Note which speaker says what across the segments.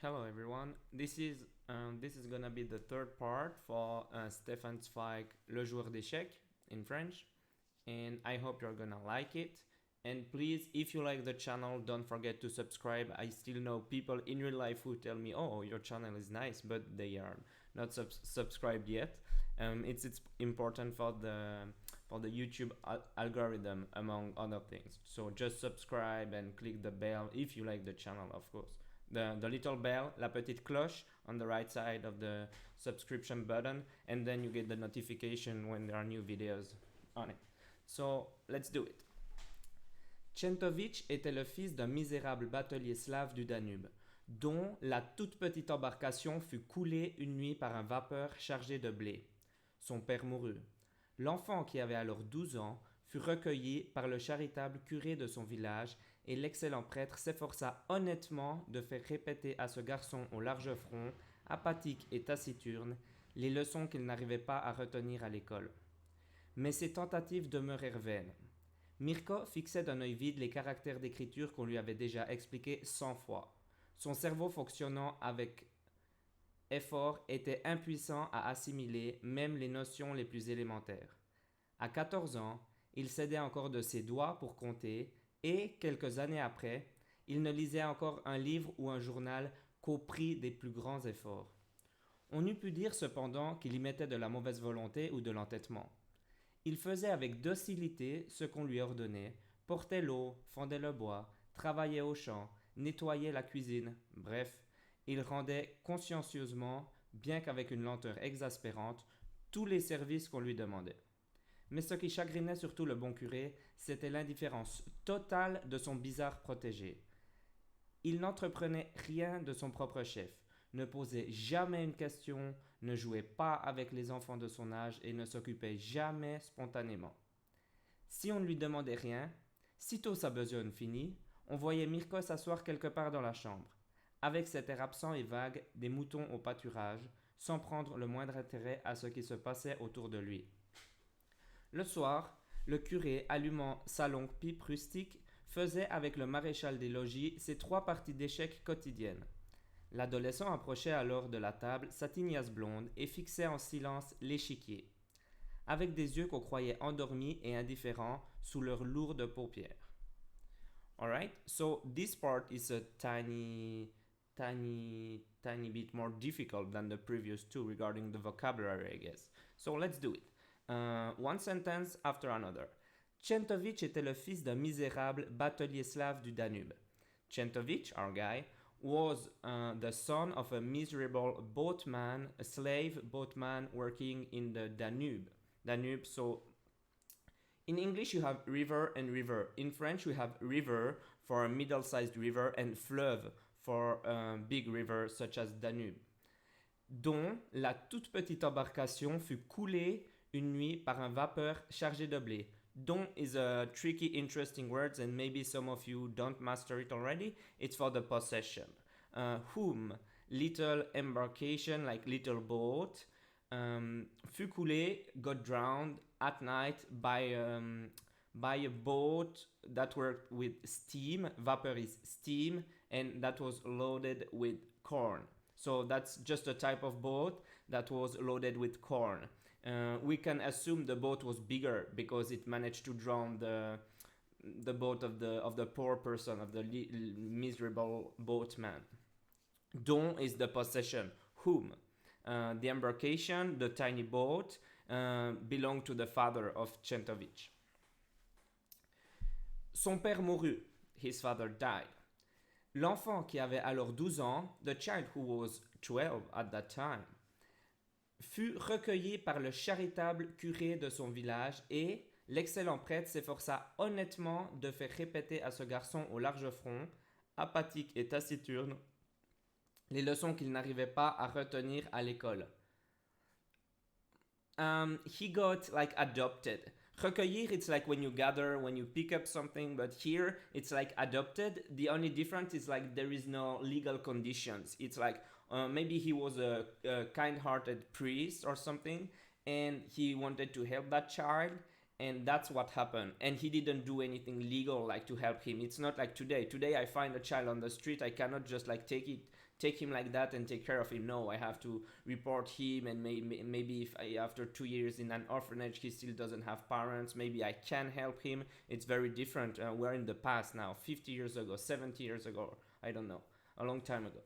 Speaker 1: Hello everyone. This is gonna be the third part for Stefan Zweig, Le joueur d'échecs in French, and I hope you're gonna like it. And please, if you like the channel, don't forget to subscribe. I still know people in real life who tell me, "Oh, your channel is nice," but they are not subscribed yet. It's important for the YouTube algorithm, among other things. So just subscribe and click the bell if you like the channel, of course. The little bell, la petite cloche on the right side of the subscription button, and then you get the notification when there are new videos on it. So let's do it. Tchentovitch était le fils d'un misérable batelier slave du Danube, dont la toute petite embarcation fut coulée une nuit par un vapeur chargé de blé. Son père mourut. L'enfant, qui avait alors 12 ans, fut recueilli par le charitable curé de son village, et l'excellent prêtre s'efforça honnêtement de faire répéter à ce garçon au large front, apathique et taciturne, les leçons qu'il n'arrivait pas à retenir à l'école. Mais ses tentatives demeurèrent vaines. Mirko fixait d'un œil vide les caractères d'écriture qu'on lui avait déjà expliqués 100 fois. Son cerveau fonctionnant avec effort était impuissant à assimiler même les notions les plus élémentaires. À 14 ans, il s'aidait encore de ses doigts pour compter et, quelques années après, il ne lisait encore un livre ou un journal qu'au prix des plus grands efforts. On eût pu dire cependant qu'il y mettait de la mauvaise volonté ou de l'entêtement. Il faisait avec docilité ce qu'on lui ordonnait, portait l'eau, fendait le bois, travaillait au champ, nettoyait la cuisine, bref, il rendait consciencieusement, bien qu'avec une lenteur exaspérante, tous les services qu'on lui demandait. Mais ce qui chagrinait surtout le bon curé, c'était l'indifférence totale de son bizarre protégé. Il n'entreprenait rien de son propre chef, ne posait jamais une question, ne jouait pas avec les enfants de son âge et ne s'occupait jamais spontanément. Si on ne lui demandait rien, sitôt sa besogne finie, on voyait Mirko s'asseoir quelque part dans la chambre, avec cet air absent et vague des moutons au pâturage, sans prendre le moindre intérêt à ce qui se passait autour de lui. Le soir, le curé, allumant sa longue pipe rustique, faisait avec le maréchal des logis ses 3 parties d'échecs quotidiennes. L'adolescent approchait alors de la table, sa tignasse blonde, et fixait en silence l'échiquier, avec des yeux qu'on croyait endormis et indifférents sous leurs lourdes paupières. Alright, so this part is a tiny bit more difficult than the previous two regarding the vocabulary, I guess. So let's do it. One sentence after another. Tchentovitch était le fils d'un misérable batelier slave du Danube. Tchentovitch, our guy, was the son of a miserable boatman, a slave boatman working in the Danube. Danube, so in English you have river and river. In French we have river for a middle-sized river and fleuve for a big river such as Danube. Dont la toute petite embarcation fut coulée une nuit par un vapeur chargé de blé. Dont is a tricky, interesting word, and maybe some of you don't master it already. It's for the possession. Whom, little embarkation, like little boat, fut coulé, got drowned at night by a boat that worked with steam. Vapor is steam, and that was loaded with corn. So that's just a type of boat that was loaded with corn. We can assume the boat was bigger because it managed to drown the boat of the poor person, of the miserable boatman. Dont is the possession. Whom? The embarkation, the tiny boat, belonged to the father of Tchentovitch. Son père mourut. His father died. L'enfant, qui avait alors 12 ans, the child who was 12 at that time, fut recueilli par le charitable curé de son village et l'excellent prêtre s'efforça honnêtement de faire répéter à ce garçon au large front, apathique et taciturne, les leçons qu'il n'arrivait pas à retenir à l'école. He got like adopted. Recueillir, it's like when you gather, when you pick up something, but here it's like adopted. The only difference is like there is no legal conditions. It's like maybe he was a kind-hearted priest or something, and he wanted to help that child, And that's what happened, and he didn't do anything legal like to help him. It's not like today I find a child on the street, I cannot just like take him like that and take care of him. No, I have to report him, and maybe if after 2 years in an orphanage he still doesn't have parents, maybe I can help him. It's very different. We're in the past now, 50 years ago, 70 years ago, I don't know, a long time ago.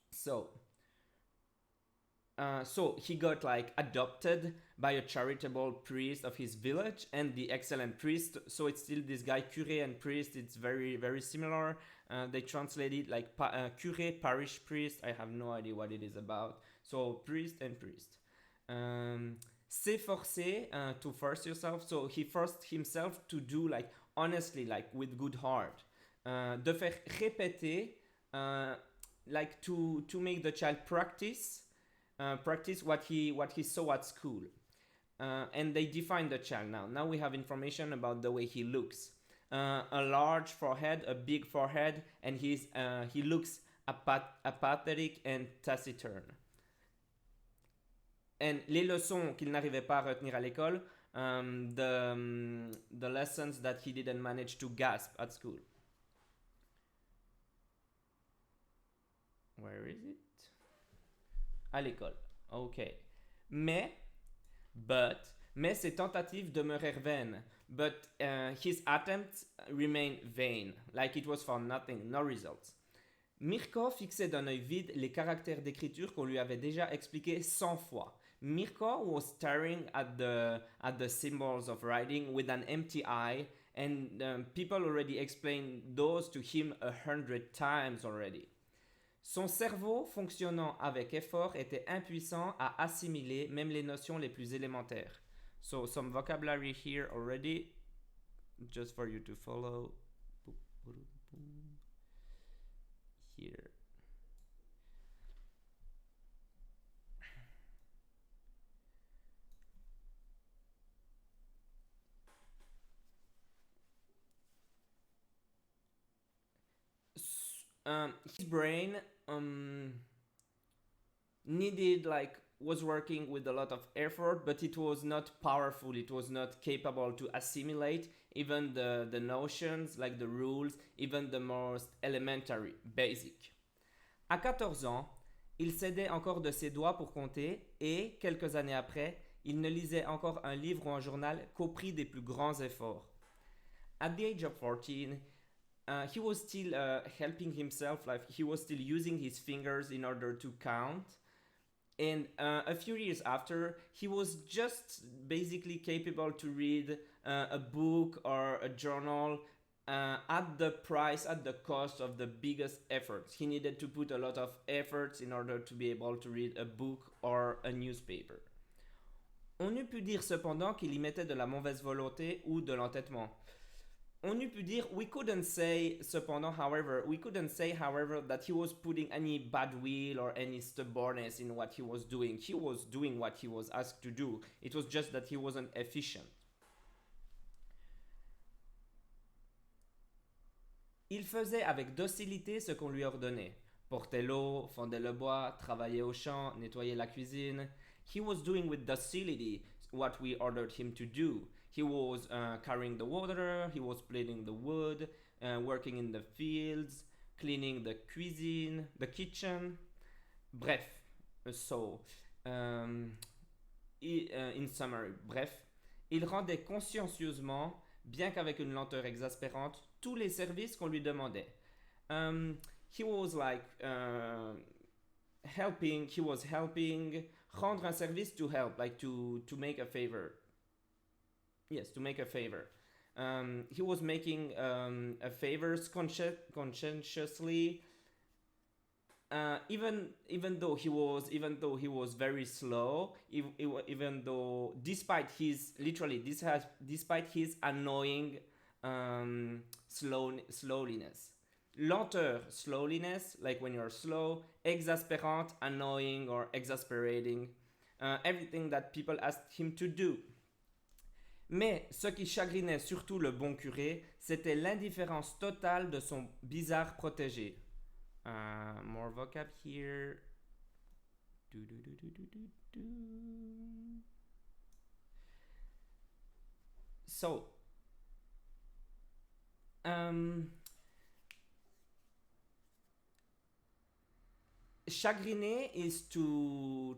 Speaker 1: So he got like adopted by a charitable priest of his village, and the excellent priest. So it's still this guy, curé and priest. It's very very similar. They translate it like curé, parish priest. I have no idea what it is about. So priest and priest. S'efforcer, to force yourself. So he forced himself to do like honestly, like with good heart. De faire répéter, like to make the child practice what he saw at school. And they define the child now. Now we have information about the way he looks. A large forehead, a big forehead, and he looks apathetic and taciturn. And les leçons qu'il n'arrivait pas à retenir à l'école, the lessons that he didn't manage to grasp at school. Where is it? À l'école. Ok. Mais ses tentatives demeurèrent vaines. But his attempts remained vain. Like it was for nothing, no results. Mirko fixait d'un œil vide les caractères d'écriture qu'on lui avait déjà expliqués 100 fois. Mirko was staring at the symbols of writing with an empty eye, and people already explained those to him 100 times already. Son cerveau, fonctionnant avec effort, était impuissant à assimiler même les notions les plus élémentaires. So, some vocabulary here already, just for you to follow. Here. His brain was working with a lot of effort, but it was not powerful. It was not capable to assimilate even the notions, like the rules, even the most elementary, basic. À 14 ans, il s'aidait encore de ses doigts pour compter, et quelques années après, il ne lisait encore un livre ou un journal qu'au prix des plus grands efforts. At the age of 14, he was still helping himself, like he was still using his fingers in order to count. And a few years after, he was just basically capable to read a book or a journal at the cost of the biggest efforts. He needed to put a lot of efforts in order to be able to read a book or a newspaper. On eût pu dire cependant qu'il y mettait de la mauvaise volonté ou de l'entêtement. On eût pu dire, we couldn't say, however, that he was putting any bad will or any stubbornness in what he was doing. He was doing what he was asked to do. It was just that he wasn't efficient. Il faisait avec docilité ce qu'on lui ordonnait. Portait l'eau, fendait le bois, travaillait au champ, nettoyait la cuisine. He was doing with docility what we ordered him to do. He was carrying the water, he was splitting the wood, working in the fields, cleaning the kitchen. Bref, in summary, il rendait consciencieusement, bien qu'avec une lenteur exaspérante, tous les services qu'on lui demandait. He was like helping, rendre un service, to help, like to make a favor. Yes, to make a favor. He was making a favors conscientiously, even though he was very slow, even though despite his annoying slowliness. Lenteur, slowliness, like when you're slow. Exasperant, annoying or exasperating. Everything that people asked him to do. Mais ce qui chagrinait surtout le bon curé, c'était l'indifférence totale de son bizarre protégé. More vocab here. So, um, chagriner is to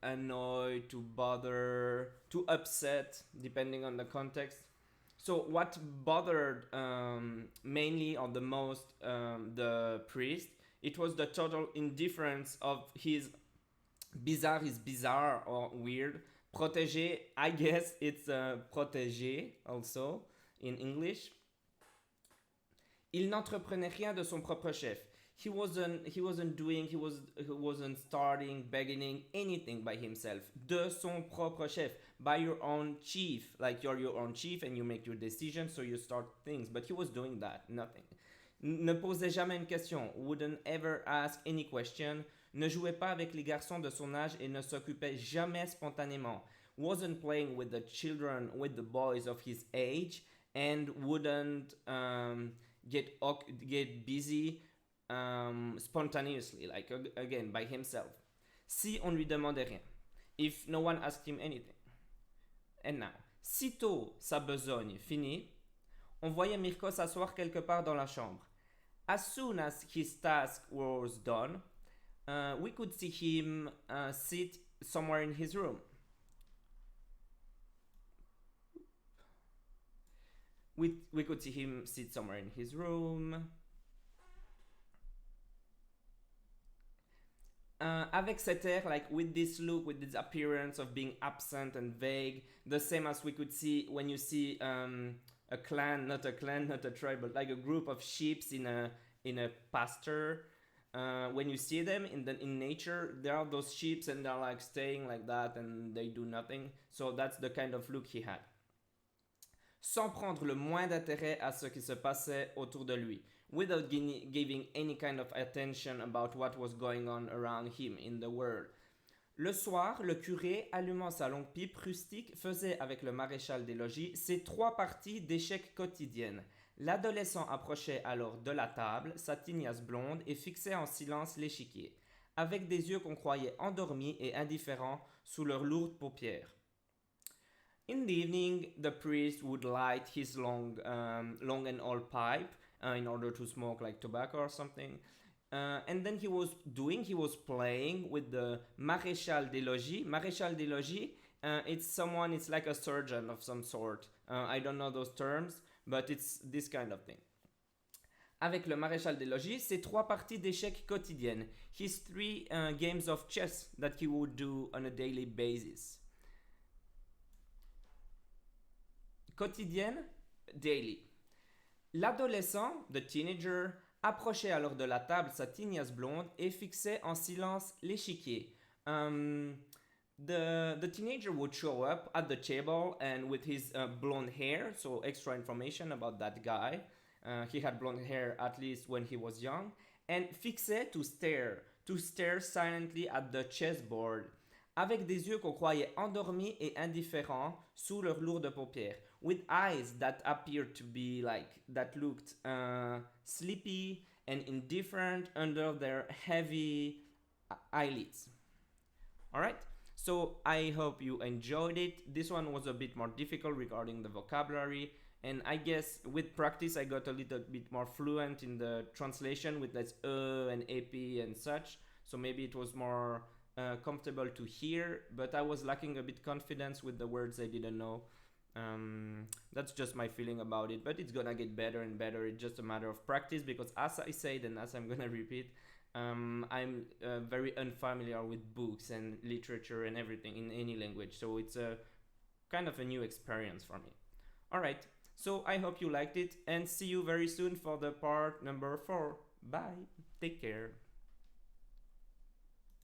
Speaker 1: annoy, to bother, to upset, depending on the context. So what bothered mainly or the most the priest, it was the total indifference of his bizarre is bizarre or weird. Protégé, I guess it's protégé also in English. Il n'entreprenait rien de son propre chef. He wasn't starting, beginning anything by himself. De son propre chef, by your own chief. Like you're your own chief and you make your decisions, so you start things. But he was doing that, nothing. Ne posait jamais une question, wouldn't ever ask any question, ne jouait pas avec les garçons de son âge et ne s'occupait jamais spontanément. Wasn't playing with the children, with the boys of his age, and wouldn't get busy spontaneously, like again by himself. Si on lui demandait rien, if no one asked him anything. And now, sitôt sa besogne finie, on voyait Mirko s'asseoir quelque part dans la chambre. As soon as his task was done, we could see him sit somewhere in his room. We could see him sit somewhere in his room. Avec cet air, like with this look, with this appearance of being absent and vague, the same as we could see when you see a clan, not a tribe, but like a group of sheep in a pasture. When you see them in nature, there are those sheep and they're like staying like that and they do nothing. So that's the kind of look he had. Sans prendre le moins d'intérêt à ce qui se passait autour de lui, without giving any kind of attention about what was going on around him in the world. Le soir, le curé, allumant sa longue pipe rustique, faisait avec le maréchal des logis ses 3 parties d'échecs quotidiennes. L'adolescent approchait alors de la table, sa tignasse blonde, et fixait en silence l'échiquier, avec des yeux qu'on croyait endormis et indifférents sous leurs lourdes paupières. In the evening, the priest would light his long and old pipe in order to smoke like tobacco or something. And then he was playing with the maréchal des logis. Maréchal des logis, it's like a surgeon of some sort. I don't know those terms, but it's this kind of thing. Avec le maréchal des logis, ses 3 parties d'échecs quotidiennes. His 3 games of chess that he would do on a daily basis. Quotidienne, daily. L'adolescent, the teenager, approchait alors de la table sa tignasse blonde et fixait en silence l'échiquier. The teenager would show up at the table and with his blonde hair, so extra information about that guy. He had blonde hair at least when he was young. And fixait to stare silently at the chessboard, avec des yeux qu'on croyait endormis et indifférents sous leurs lourdes paupières, with eyes that appeared to be that looked sleepy and indifferent under their heavy eyelids. Alright, so I hope you enjoyed it. This one was a bit more difficult regarding the vocabulary, and I guess with practice I got a little bit more fluent in the translation with this and ep and such, so maybe it was more comfortable to hear, but I was lacking a bit confidence with the words I didn't know. That's just my feeling about it, but it's gonna get better and better. It's just a matter of practice, because as I said and as I'm gonna repeat, I'm very unfamiliar with books and literature and everything in any language, so it's a kind of a new experience for me. Alright, so I hope you liked it, and see you very soon for the part number 4. Bye, take care.